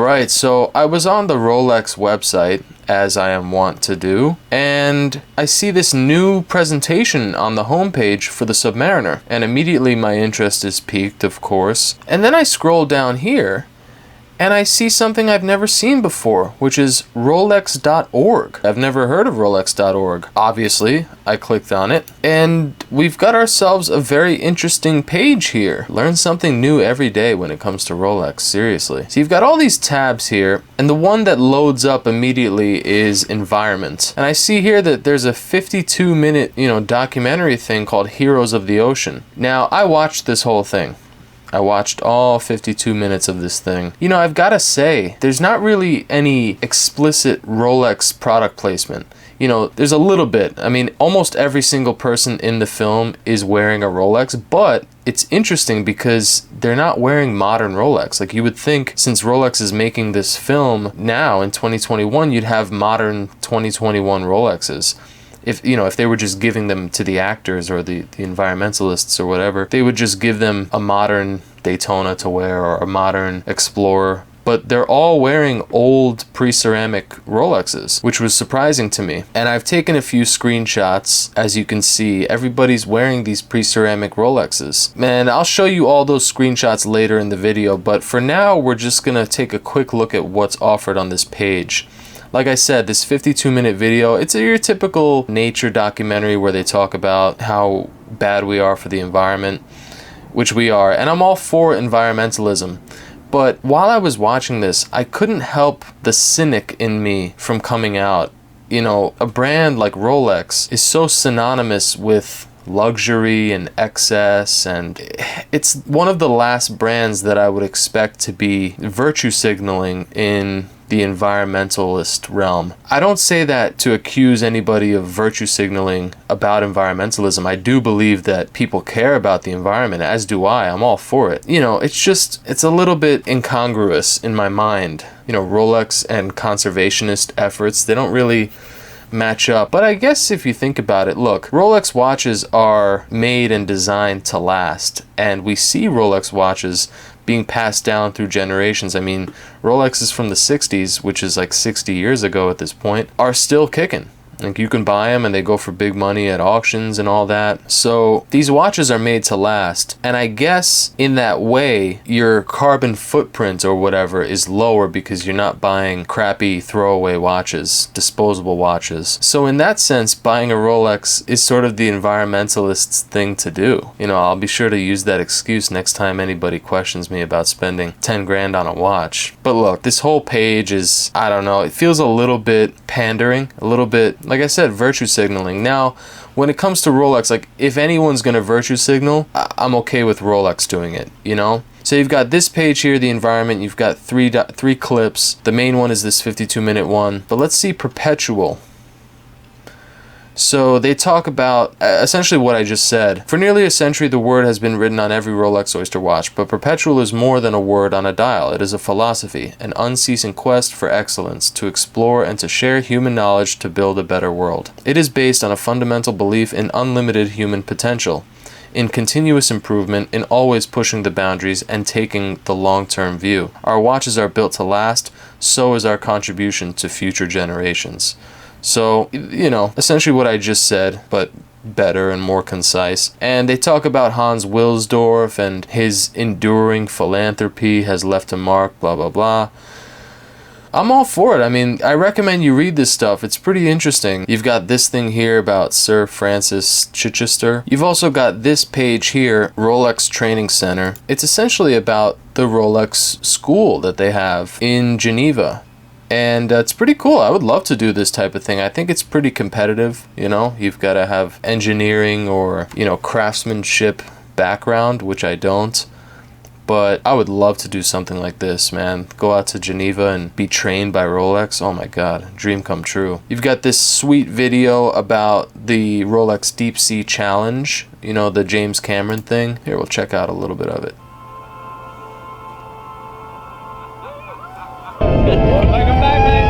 Alright, so I was on the Rolex website, as I am wont to do, and I see this new presentation on the homepage for the Submariner, and immediately my interest is piqued, of course. And then I scroll down here, and I see something I've never seen before, which is rolex.org. I've never heard of rolex.org. Obviously, I clicked on it, and we've got ourselves a very interesting page here. Learn something new every day when it comes to Rolex, seriously. So you've got all these tabs here, and the one that loads up immediately is environment. And I see here that there's a 52-minute, documentary thing called Heroes of the Ocean. Now, I watched this whole thing. I watched all 52 minutes of this thing. I've got to say, there's not really any explicit Rolex product placement. There's a little bit. I mean, almost every single person in the film is wearing a Rolex, but it's interesting because they're not wearing modern Rolex. Like, you would think, since Rolex is making this film now in 2021, you'd have modern 2021 Rolexes. If they were just giving them to the actors or the environmentalists or whatever, they would just give them a modern Daytona to wear or a modern Explorer. But they're all wearing old pre-ceramic Rolexes, which was surprising to me. And I've taken a few screenshots. As you can see, everybody's wearing these pre-ceramic Rolexes. Man, I'll show you all those screenshots later in the video, but for now, we're just gonna take a quick look at what's offered on this page. Like I said, this 52-minute video, it's your typical nature documentary where they talk about how bad we are for the environment, which we are, and I'm all for environmentalism. But while I was watching this, I couldn't help the cynic in me from coming out. A brand like Rolex is so synonymous with luxury and excess, and it's one of the last brands that I would expect to be virtue signaling in the environmentalist realm. I don't say that to accuse anybody of virtue signaling about environmentalism. I do believe that people care about the environment, as do I. I'm all for it. It's a little bit incongruous in my mind. Rolex and conservationist efforts, they don't really match up. But I guess if you think about it, look, Rolex watches are made and designed to last, and we see Rolex watches being passed down through generations. I mean, Rolexes from the 60s, which is like 60 years ago at this point, are still kicking. Like, you can buy them and they go for big money at auctions and all that. So these watches are made to last. And I guess in that way, your carbon footprint or whatever is lower because you're not buying crappy throwaway watches, disposable watches. So in that sense, buying a Rolex is sort of the environmentalist's thing to do. I'll be sure to use that excuse next time anybody questions me about spending 10 grand on a watch. But look, this whole page is, I don't know, it feels a little bit pandering, a little bit, like I said, virtue signaling. Now, when it comes to Rolex, like, if anyone's gonna virtue signal, I'm okay with Rolex doing it, So you've got this page here, the environment, you've got three clips. The main one is this 52-minute one, but let's see perpetual. So they talk about essentially what I just said. For nearly a century, the word has been written on every Rolex Oyster watch, but perpetual is more than a word on a dial. It is a philosophy, an unceasing quest for excellence, to explore and to share human knowledge to build a better world. It is based on a fundamental belief in unlimited human potential, in continuous improvement, in always pushing the boundaries and taking the long-term view. Our watches are built to last, so is our contribution to future generations. So, essentially what I just said, but better and more concise. And they talk about Hans Wilsdorf and his enduring philanthropy has left a mark, blah, blah, blah. I'm all for it. I mean, I recommend you read this stuff. It's pretty interesting. You've got this thing here about Sir Francis Chichester. You've also got this page here, Rolex Training Center. It's essentially about the Rolex school that they have in Geneva. And it's pretty cool. I would love to do this type of thing. I think it's pretty competitive, You've got to have engineering or, craftsmanship background, which I don't. But I would love to do something like this, man. Go out to Geneva and be trained by Rolex. Oh my God, dream come true. You've got this sweet video about the Rolex Deep Sea Challenge, the James Cameron thing. Here, we'll check out a little bit of it. Welcome back, man.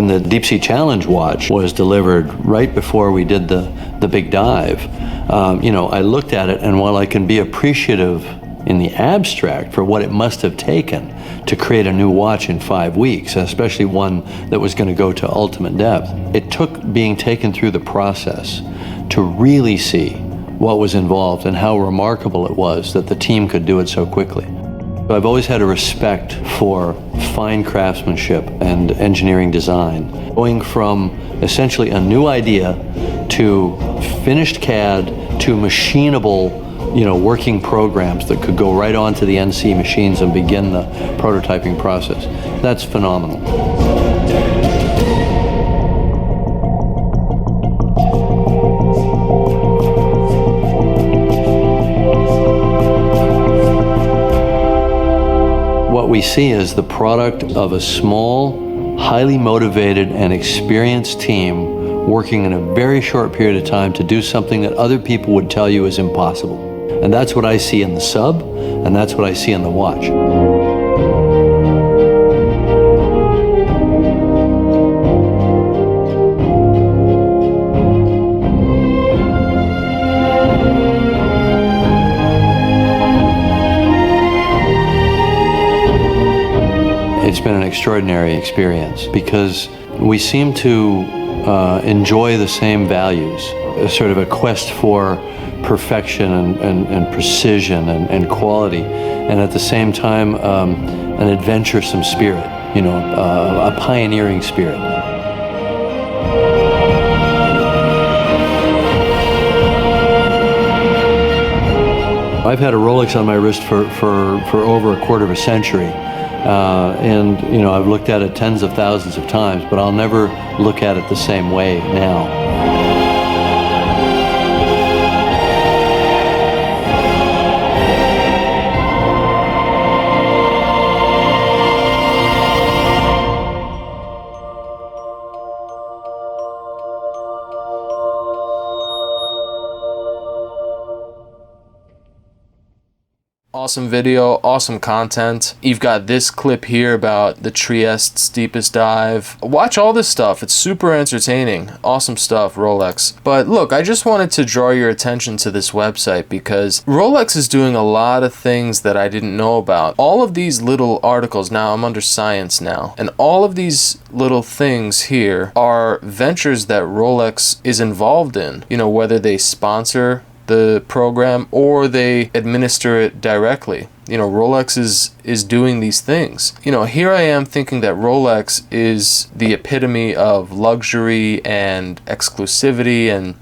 When the Deep-Sea Challenge watch was delivered right before we did the big dive, I looked at it, and while I can be appreciative in the abstract for what it must have taken to create a new watch in 5 weeks, especially one that was going to go to ultimate depth, it took being taken through the process to really see what was involved and how remarkable it was that the team could do it so quickly. I've always had a respect for fine craftsmanship and engineering design, going from essentially a new idea to finished CAD to machinable, working programs that could go right onto the NC machines and begin the prototyping process. That's phenomenal. What we see is the product of a small, highly motivated and experienced team working in a very short period of time to do something that other people would tell you is impossible. And that's what I see in the sub, and that's what I see in the watch. It's been an extraordinary experience because we seem to enjoy the same values, sort of a quest for perfection and precision and quality, and at the same time an adventuresome spirit, a pioneering spirit. I've had a Rolex on my wrist for over a quarter of a century. And I've looked at it tens of thousands of times, but I'll never look at it the same way now. Awesome video, awesome content. You've got this clip here about the Trieste steepest dive. Watch all this stuff. It's super entertaining. Awesome stuff, Rolex. But look, I just wanted to draw your attention to this website because Rolex is doing a lot of things that I didn't know about. All of these little articles, now I'm under science now, and all of these little things here are ventures that Rolex is involved in. Whether they sponsor the program or they administer it directly. Rolex is doing these things. Here I am thinking that Rolex is the epitome of luxury and exclusivity and,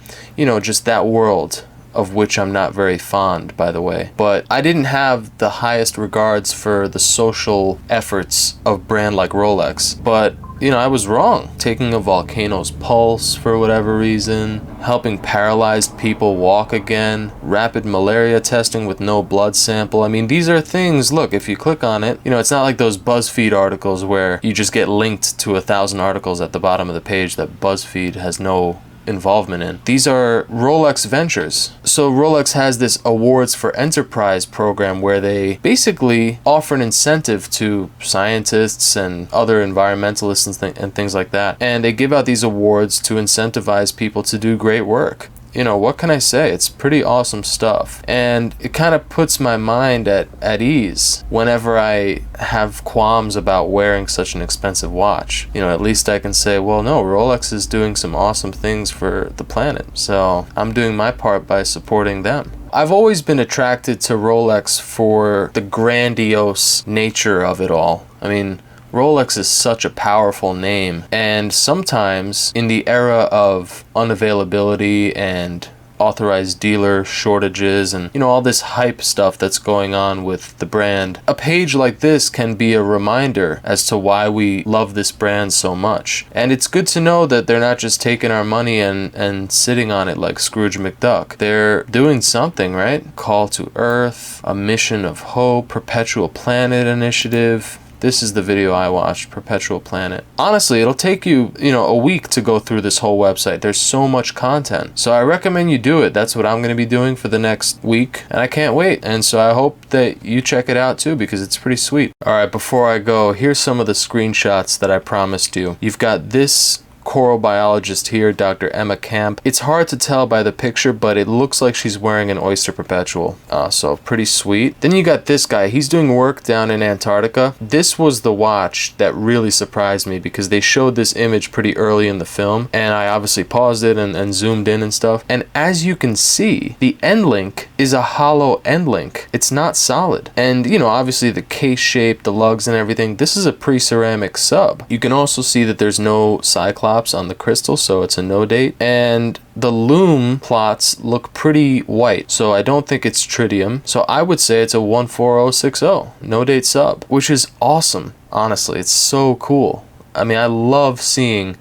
just that world of which I'm not very fond, by the way. But I didn't have the highest regards for the social efforts of a brand like Rolex. But I was wrong. Taking a volcano's pulse for whatever reason, helping paralyzed people walk again, rapid malaria testing with no blood sample. I mean, these are things, look, if you click on it, it's not like those BuzzFeed articles where you just get linked to 1,000 articles at the bottom of the page that BuzzFeed has no involvement in. These are Rolex ventures. So Rolex has this awards for enterprise program where they basically offer an incentive to scientists and other environmentalists and things like that, and they give out these awards to incentivize people to do great work. What can I say? It's pretty awesome stuff. And it kind of puts my mind at ease whenever I have qualms about wearing such an expensive watch. At least I can say, well, no, Rolex is doing some awesome things for the planet. So I'm doing my part by supporting them. I've always been attracted to Rolex for the grandiose nature of it all. I mean, Rolex is such a powerful name, and sometimes in the era of unavailability and authorized dealer shortages and all this hype stuff that's going on with the brand, a page like this can be a reminder as to why we love this brand so much. And it's good to know that they're not just taking our money and sitting on it like Scrooge McDuck. They're doing something, right? Call to Earth, a mission of hope, perpetual planet initiative. This is the video I watched, Perpetual Planet. Honestly, it'll take you, a week to go through this whole website. There's so much content. So I recommend you do it. That's what I'm going to be doing for the next week, and I can't wait. And so I hope that you check it out too, because it's pretty sweet. All right, before I go, here's some of the screenshots that I promised you. You've got this coral biologist here, Dr. Emma Camp. It's hard to tell by the picture, but it looks like she's wearing an Oyster Perpetual, so pretty sweet. Then you got this guy. He's doing work down in Antarctica. This was the watch that really surprised me, because they showed this image pretty early in the film, and I obviously paused it and zoomed in and stuff. And as you can see, the end link is a hollow end link. It's not solid. And, obviously the case shape, the lugs and everything, this is a pre-ceramic sub. You can also see that there's no Cyclops on the crystal, so it's a no date, and the lume plots look pretty white, so I don't think it's tritium, so I would say it's a 14060 no date sub, which is awesome. Honestly, it's so cool. I mean, I love seeing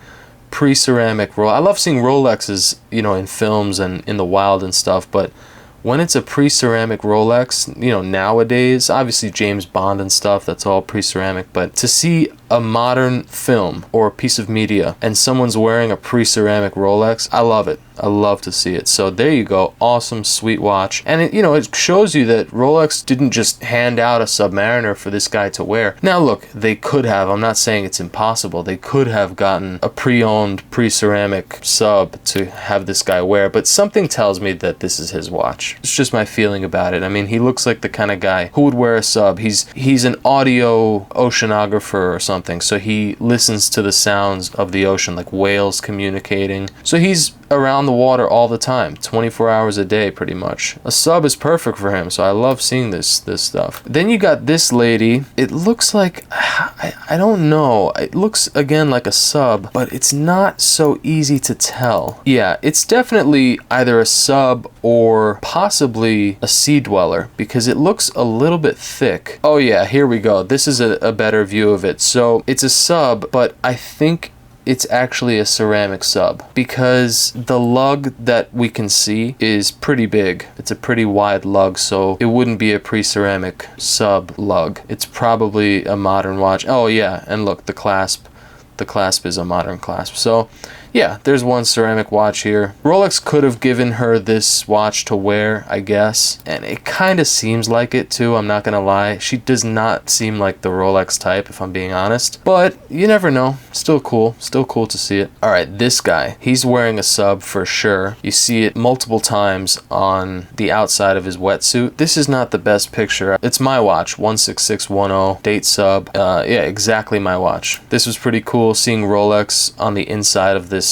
pre-ceramic I love seeing Rolexes, in films and in the wild and stuff, but when it's a pre-ceramic Rolex, nowadays, obviously James Bond and stuff, that's all pre-ceramic, but to see a modern film or a piece of media and someone's wearing a pre-ceramic Rolex, I love it. I love to see it. So there you go. Awesome, sweet watch. And it shows you that Rolex didn't just hand out a Submariner for this guy to wear. Now look, they could have, I'm not saying it's impossible, they could have gotten a pre-owned pre-ceramic sub to have this guy wear, but something tells me that this is his watch. It's just my feeling about it. I mean, he looks like the kind of guy who would wear a sub. He's an audio oceanographer or something, so he listens to the sounds of the ocean, like whales communicating. So he's around the water all the time, 24 hours a day pretty much. A sub is perfect for him, so I love seeing this stuff. Then you got this lady. It looks like, I don't know, it looks again like a sub, but it's not so easy to tell. Yeah, it's definitely either a sub or possibly a sea dweller, because it looks a little bit thick. Oh yeah, here we go. This is a better view of it. So it's a sub, but I think it's actually a ceramic sub, because the lug that we can see is pretty big. It's a pretty wide lug, so it wouldn't be a pre-ceramic sub lug. It's probably a modern watch. Oh yeah, and look, the clasp is a modern clasp. So yeah, there's one ceramic watch here. Rolex could have given her this watch to wear, I guess, and it kind of seems like it too, I'm not gonna lie. She does not seem like the Rolex type, if I'm being honest, but you never know. Still cool to see it. All right, this guy, he's wearing a sub for sure. You see it multiple times on the outside of his wetsuit. This is not the best picture. It's my watch, 16610, date sub. Yeah, exactly my watch. This was pretty cool, seeing Rolex on the inside of this,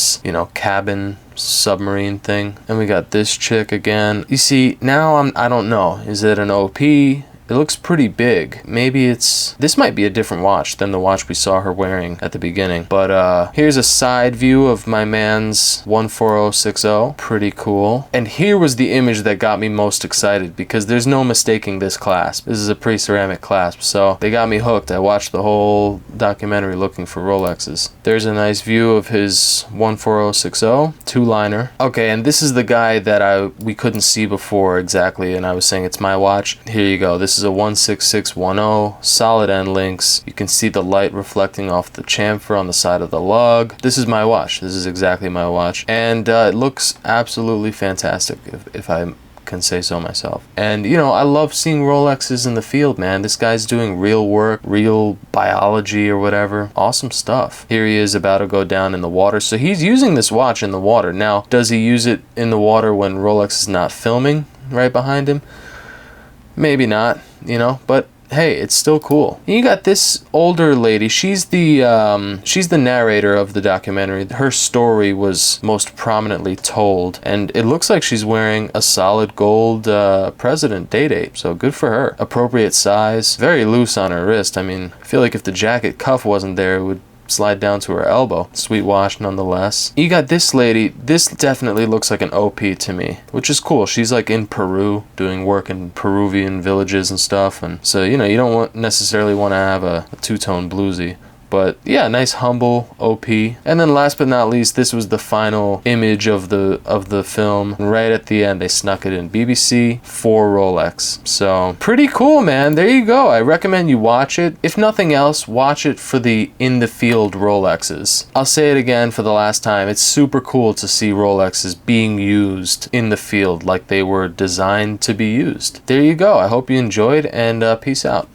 cabin submarine thing. And we got this chick again. You see, now I don't know. Is it an OP? It looks pretty big. Maybe this might be a different watch than the watch we saw her wearing at the beginning. But here's a side view of my man's 14060. Pretty cool. And here was the image that got me most excited, because there's no mistaking this clasp. This is a pre-ceramic clasp, so they got me hooked. I watched the whole documentary looking for Rolexes. There's a nice view of his 14060, two-liner. Okay, and this is the guy that we couldn't see before exactly, and I was saying it's my watch. Here you go. This is a 16610, solid end links. You can see the light reflecting off the chamfer on the side of the lug. This is my watch. This is exactly my watch. And it looks absolutely fantastic, if I can say so myself. And I love seeing Rolexes in the field, man. This guy's doing real work, real biology or whatever. Awesome stuff. Here he is about to go down in the water. So he's using this watch in the water. Now, does he use it in the water when Rolex is not filming right behind him? Maybe not, but hey, it's still cool. You got this older lady. She's the narrator of the documentary. Her story was most prominently told, and it looks like she's wearing a solid gold President date. So good for her. Appropriate size, very loose on her wrist. I mean, I feel like if the jacket cuff wasn't there, it would slide down to her elbow. Sweet watch nonetheless. You got this lady. This definitely looks like an OP to me, which is cool. She's like in Peru doing work in Peruvian villages and stuff, and so you don't necessarily want to have a two-tone bluesy, But yeah, nice humble OP. And then last but not least, this was the final image of the film. Right at the end, they snuck it in. BBC for Rolex. So pretty cool, man. There you go. I recommend you watch it. If nothing else, watch it for the in the field Rolexes. I'll say it again for the last time. It's super cool to see Rolexes being used in the field like they were designed to be used. There you go. I hope you enjoyed, and peace out.